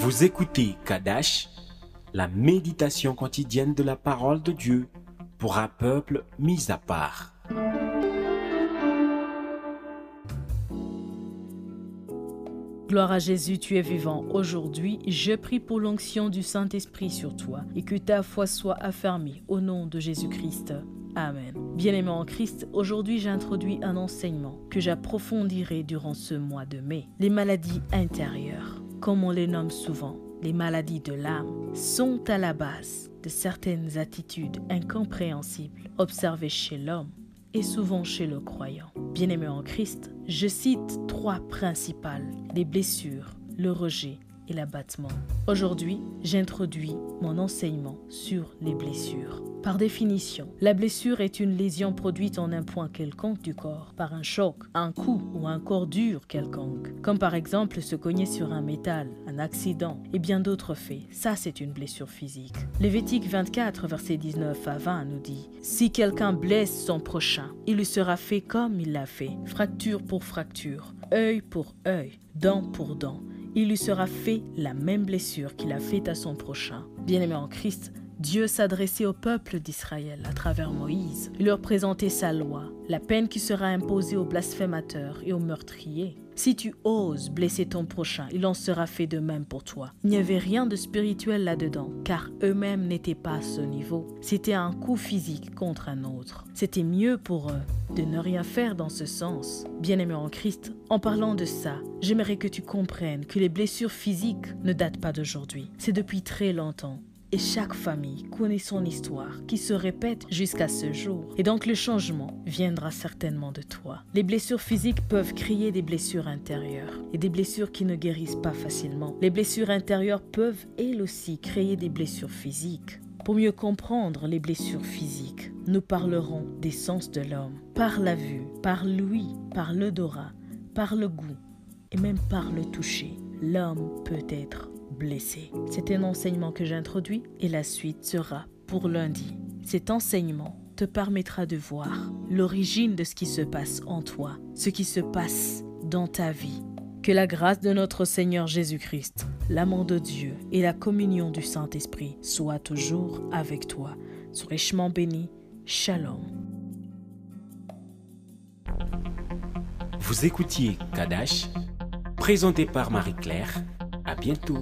Vous écoutez Kadash, la méditation quotidienne de la parole de Dieu pour un peuple mis à part. Gloire à Jésus, tu es vivant. Aujourd'hui, je prie pour l'onction du Saint-Esprit sur toi et que ta foi soit affermie au nom de Jésus-Christ. Amen. Bien-aimés en Christ, aujourd'hui j'introduis un enseignement que j'approfondirai durant ce mois de mai. Les maladies intérieures, comme on les nomme souvent, les maladies de l'âme, sont à la base de certaines attitudes incompréhensibles observées chez l'homme et souvent chez le croyant. Bien-aimés en Christ, je cite 3 principales, les blessures, le rejet et l'abattement. Aujourd'hui, j'introduis mon enseignement sur les blessures. Par définition, la blessure est une lésion produite en un point quelconque du corps par un choc, un coup ou un corps dur quelconque, comme par exemple se cogner sur un métal, un accident et bien d'autres faits. Ça, c'est une blessure physique. Lévitique 24, versets 19 à 20 nous dit « Si quelqu'un blesse son prochain, il lui sera fait comme il l'a fait, fracture pour fracture, œil pour œil, dent pour dent. Il lui sera fait la même blessure qu'il a faite à son prochain. » Bien-aimés en Christ, Dieu s'adressait au peuple d'Israël à travers Moïse. Il leur présentait sa loi, la peine qui sera imposée aux blasphémateurs et aux meurtriers. Si tu oses blesser ton prochain, il en sera fait de même pour toi. Il n'y avait rien de spirituel là-dedans, car eux-mêmes n'étaient pas à ce niveau. C'était un coup physique contre un autre. C'était mieux pour eux de ne rien faire dans ce sens. Bien-aimé en Christ, en parlant de ça, j'aimerais que tu comprennes que les blessures physiques ne datent pas d'aujourd'hui. C'est depuis très longtemps. Et chaque famille connaît son histoire qui se répète jusqu'à ce jour. Et donc le changement viendra certainement de toi. Les blessures physiques peuvent créer des blessures intérieures et des blessures qui ne guérissent pas facilement. Les blessures intérieures peuvent elles aussi créer des blessures physiques. Pour mieux comprendre les blessures physiques, nous parlerons des sens de l'homme. Par la vue, par l'ouïe, par l'odorat, par le goût et même par le toucher, l'homme peut être blessé. C'est un enseignement que j'introduis et la suite sera pour lundi. Cet enseignement te permettra de voir l'origine de ce qui se passe en toi, ce qui se passe dans ta vie. Que la grâce de notre Seigneur Jésus-Christ, l'amour de Dieu et la communion du Saint-Esprit soient toujours avec toi. Sois richement béni. Shalom. Vous écoutiez Kadash, présenté par Marie-Claire. À bientôt.